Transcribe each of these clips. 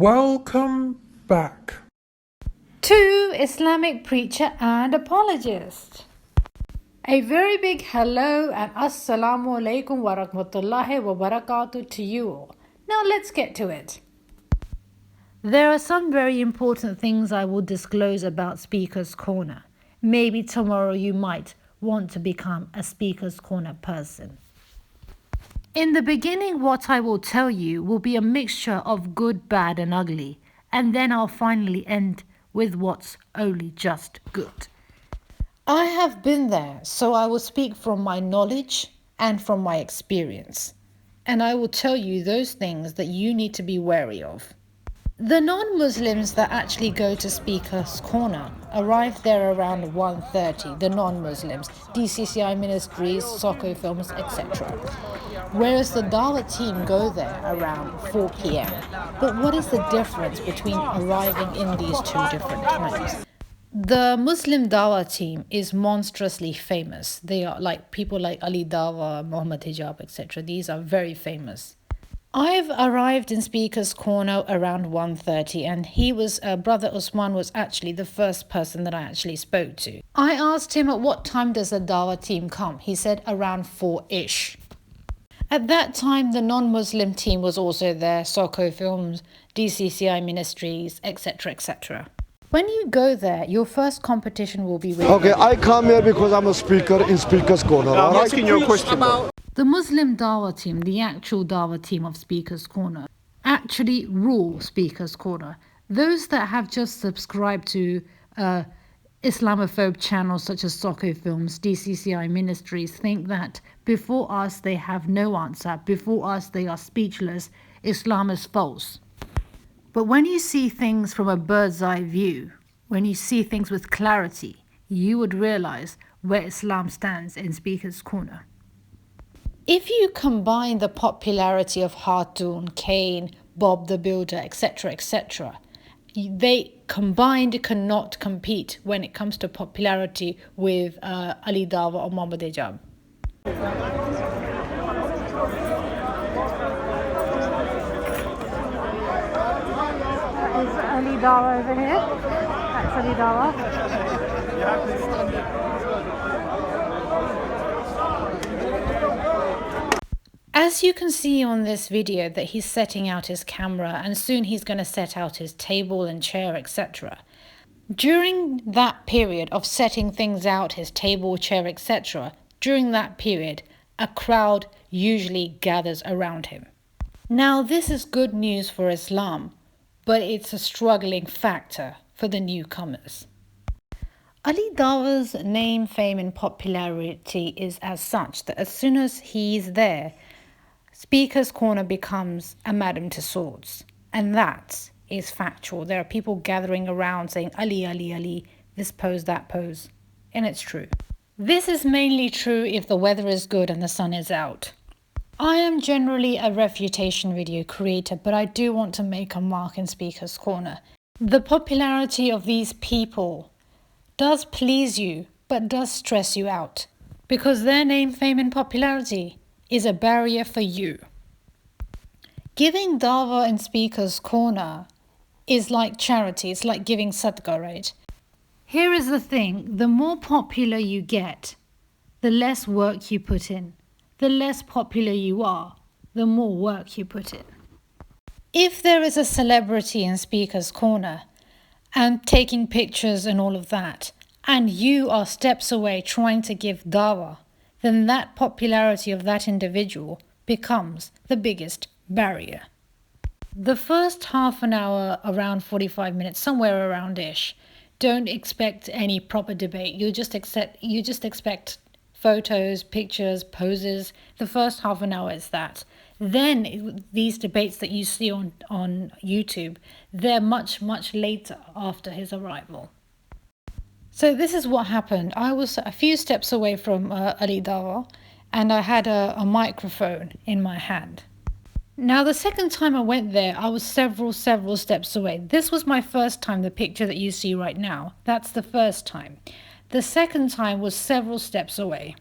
Welcome back to Islamic preacher and apologist. A very big hello and assalamu alaikum wa rahmatullahi wa barakatuh to you all. Now let's get to it. There are some very important things I will disclose about Speaker's Corner. Maybe tomorrow you might want to become a Speaker's Corner person. In the beginning, what I will tell you will be a mixture of good, bad and ugly, and then I'll finally end with what's only just good. I have been there, so I will speak from my knowledge and from my experience, and I will tell you those things that you need to be wary of. The non-Muslims that actually go to Speaker's Corner arrive there around 1:30, the non-Muslims, DCCI ministries, Soccer films, etc. Whereas the Dawah team go there around 4 p.m. But what is the difference between arriving in these two different times? The Muslim Dawah team is monstrously famous. They are like people like Ali Dawah, Muhammad Hijab, etc. These are very famous. I've arrived in Speaker's Corner around 1:30 and Brother Usman was actually the first person that I actually spoke to. I asked him at what time does the Dawah team come? He said around 4-ish. At that time, the non-Muslim team was also there, Soccer Films, DCCI Ministries, etc., etc. When you go there, your first competition will be with... Okay, I come here because I'm a speaker in Speaker's Corner. I'm asking you a question. The Muslim Dawah team, the actual Dawah team of Speaker's Corner, actually rule Speaker's Corner. Those that have just subscribed to Islamophobe channels such as Soccer Films, DCCI Ministries think that before us they have no answer, before us they are speechless, Islam is false. But when you see things from a bird's eye view, when you see things with clarity, you would realize where Islam stands in Speaker's Corner. If you combine the popularity of Khatun, Kane, Bob the Builder, etc., etc., they combined cannot compete when it comes to popularity with Ali Dawah or Muhammad Hijab. That is Ali Dawah over here. That's Ali Dawah. As you can see on this video that he's setting out his camera and soon he's going to set out his table and chair, etc. During that period of setting things out, his table, chair, etc., during that period, a crowd usually gathers around him. Now this is good news for Islam, but it's a struggling factor for the newcomers. Ali Dawah's name, fame and popularity is as such that as soon as he's there, Speaker's Corner becomes a Madame Tussauds, and that is factual. There are people gathering around saying Ali, Ali, Ali, this pose, that pose, and it's true. This is mainly true if the weather is good and the sun is out. I am generally a refutation video creator, but I do want to make a mark in Speaker's Corner. The popularity of these people does please you, but does stress you out, because their name, fame and popularity is a barrier for you. Giving Dawah in Speaker's Corner is like charity, it's like giving sadaqah, right? Here is the thing, the more popular you get, the less work you put in. The less popular you are, the more work you put in. If there is a celebrity in Speaker's Corner and taking pictures and all of that, and you are steps away trying to give Dawah, then that popularity of that individual becomes the biggest barrier. The first half an hour, around 45 minutes, somewhere around-ish, don't expect any proper debate. You just expect photos, pictures, poses. The first half an hour is that. Then these debates that you see on YouTube, they're much, much later after his arrival. So this is what happened. I was a few steps away from Ali Dawah and I had a microphone in my hand. Now the second time I went there, I was several steps away. This was my first time, the picture that you see right now. That's the first time. The second time was several steps away.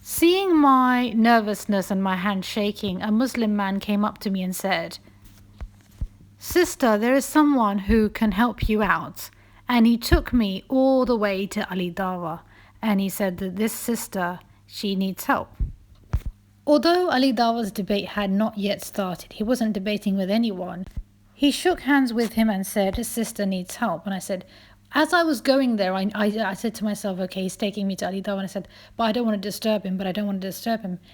Seeing my nervousness and my hand shaking, a Muslim man came up to me and said, Sister, there is someone who can help you out. And he took me all the way to Ali Dawa and he said that this sister, she needs help. Although Ali Dawa's debate had not yet started, he wasn't debating with anyone. He shook hands with him and said his sister needs help. And I said, as I was going there, I said to myself, okay, he's taking me to Ali Dawa. And I said, but I don't want to disturb him,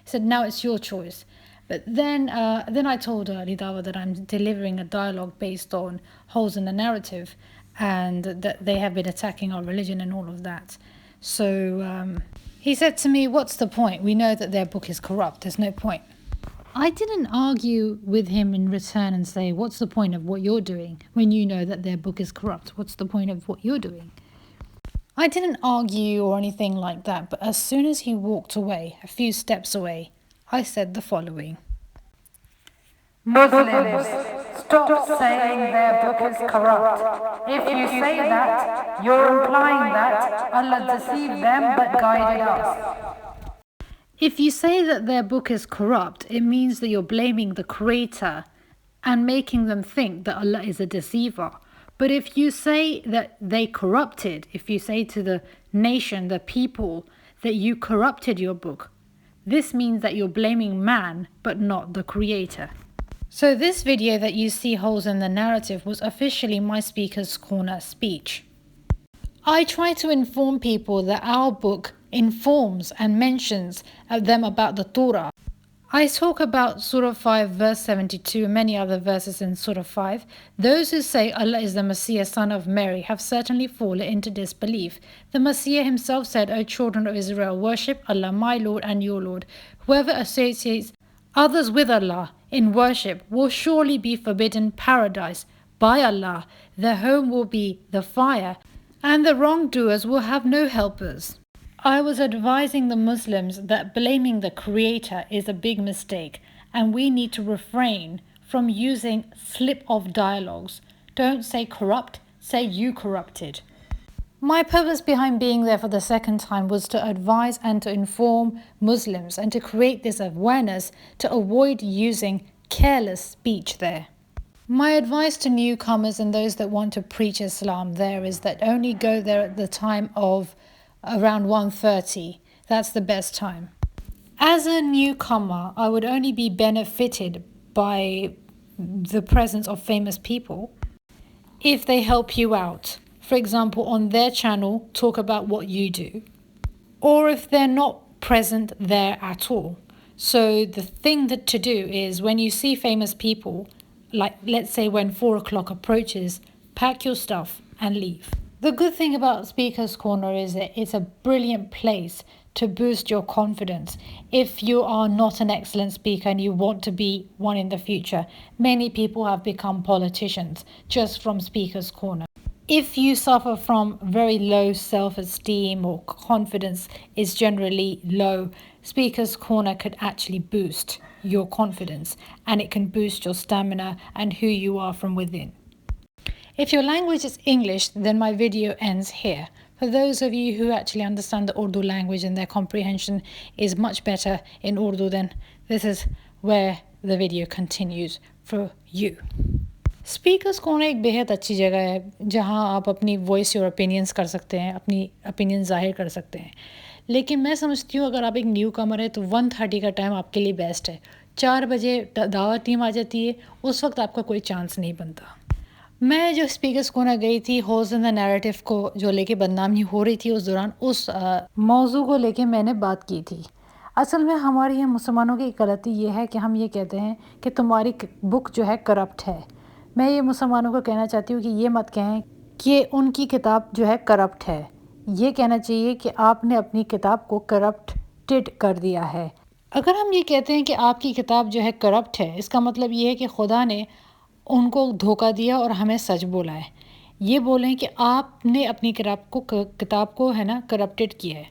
He said, now it's your choice. But then I told Ali Dawa that I'm delivering a dialogue based on holes in the narrative and that they have been attacking our religion and all of that. So he said to me, what's the point? We know that their book is corrupt. There's no point. I didn't argue with him in return and say, what's the point of what you're doing when you know that their book is corrupt? What's the point of what you're doing? I didn't argue or anything like that, but as soon as he walked away, a few steps away, I said the following. Muslims, stop saying their book is corrupt. If you say that, you're implying that Allah deceived them but guided us. If you say that their book is corrupt, it means that you're blaming the Creator and making them think that Allah is a deceiver. But if you say that they corrupted, if you say to the nation, the people, that you corrupted your book, this means that you're blaming man but not the Creator. So this video that you see holes in the narrative was officially my Speaker's Corner speech. I try to inform people that our book informs and mentions them about the Torah. I talk about Surah 5 verse 72 and many other verses in Surah 5. Those who say Allah is the Messiah, son of Mary, have certainly fallen into disbelief. The Messiah himself said, O children of Israel, worship Allah, my Lord and your Lord. Whoever associates others with Allah in worship will surely be forbidden paradise by Allah. Their home will be the fire, and the wrongdoers will have no helpers. I was advising the Muslims that blaming the Creator is a big mistake and we need to refrain from using slip-off dialogues. Don't say corrupt, say you corrupted. My purpose behind being there for the second time was to advise and to inform Muslims and to create this awareness to avoid using careless speech there. My advice to newcomers and those that want to preach Islam there is that only go there at the time of around 1:30. That's the best time. As a newcomer, I would only be benefited by the presence of famous people if they help you out. For example, on their channel, talk about what you do. Or if they're not present there at all. So the thing that to do is when you see famous people, like let's say when 4 o'clock approaches, pack your stuff and leave. The good thing about Speaker's Corner is that it's a brilliant place to boost your confidence. If you are not an excellent speaker and you want to be one in the future, many people have become politicians just from Speaker's Corner. If you suffer from very low self-esteem or confidence is generally low, Speaker's Corner could actually boost your confidence and it can boost your stamina and who you are from within. If your language is English, then my video ends here. For those of you who actually understand the Urdu language and their comprehension is much better in Urdu, then this is where the video continues for you. Speakers corner एक बेहद अच्छी जगह है जहां आप अपनी voice और opinions कर सकते हैं, अपनी ओपिनियन जाहिर कर सकते हैं. लेकिन मैं समझती हूँ अगर आप एक न्यू कमर है तो 1:30 का टाइम आपके लिए बेस्ट है. 4 बजे दावत टीम आ जाती है, उस वक्त आपका कोई चांस नहीं बनता. मैं जो स्पीकर्स कॉर्नर गई थी होल्स इन द नैरेटिव को जो लेके बदनामी हो रही थी उस दौरान उस मौजू को लेके मैंने बात की थी. असल में हमारी यहाँ मुसलमानों की गलती ये है कि हम ये कहते हैं कि तुम्हारी बुक जो है करप्ट है. मैं ये मुसलमानों को कहना चाहती हूँ कि ये मत कहें कि उनकी किताब जो है करप्ट है. ये कहना चाहिए कि आपने अपनी किताब को करप्टेड कर दिया है. अगर हम ये कहते हैं कि आपकी किताब जो है करप्ट है, इसका मतलब ये है कि खुदा ने उनको धोखा दिया और हमें सच बोला है. ये बोलें कि आपने अपनी किताब को है ना करप्टेड किया है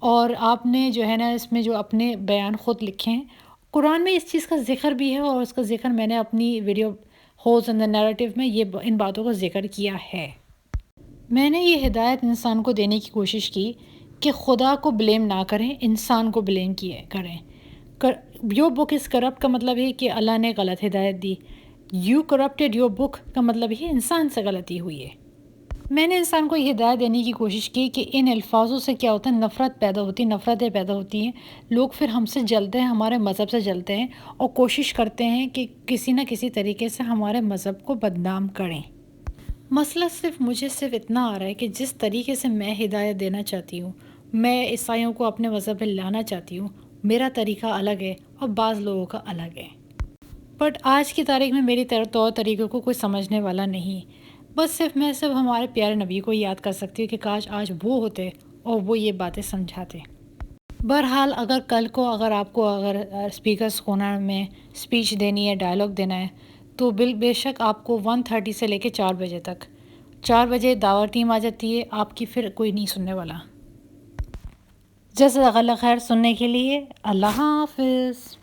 और आपने जो है ना इसमें जो अपने बयान ख़ुद लिखे हैं. कुरान में इस चीज़ का जिक्र भी है और उसका जिक्र मैंने अपनी video holes in the narrative में ये इन बातों का जिक्र किया है. मैंने ये हिदायत इंसान को देने की कोशिश की कि खुदा को ब्लेम ना करें, इंसान को ब्लेम करें. योर बुक इज़ करप्ट का मतलब है कि अल्लाह ने गलत हिदायत दी. یو کرپٹیڈ یور بک کا مطلب یہ انسان سے غلطی ہوئی ہے. میں نے انسان کو یہ ہدایت دینے کی کوشش کی کہ ان الفاظوں سے کیا ہوتا ہے، نفرت پیدا ہوتی، نفرتیں پیدا ہوتی ہیں. لوگ پھر ہم سے جلتے ہیں، ہمارے مذہب سے جلتے ہیں اور کوشش کرتے ہیں کہ کسی نہ کسی طریقے سے ہمارے مذہب کو بدنام کریں. مسئلہ صرف اتنا آ رہا ہے کہ جس طریقے سے میں ہدایت دینا چاہتی ہوں، میں عیسائیوں کو اپنے مذہب پہ لانا چاہتی ہوں، میرا طریقہ الگ ہے اور بعض لوگوں کا الگ ہے. بٹ آج کی تاریخ میں میری طور طریقوں کو کوئی سمجھنے والا نہیں. بس میں ہمارے پیارے نبی کو یاد کر سکتی ہوں کہ کاش آج وہ ہوتے اور وہ یہ باتیں سمجھاتے. بہرحال اگر کل کو آپ کو اسپیکرز کارنر میں اسپیچ دینی ہے، ڈائلاگ دینا ہے، تو بے شک آپ کو 1:30 سے لے کے 4 بجے تک، 4 بجے دعوت ٹیم آ جاتی ہے آپ کی، پھر کوئی نہیں سننے والا. جزاک اللہ خیر سننے کے لیے. اللہ حافظ.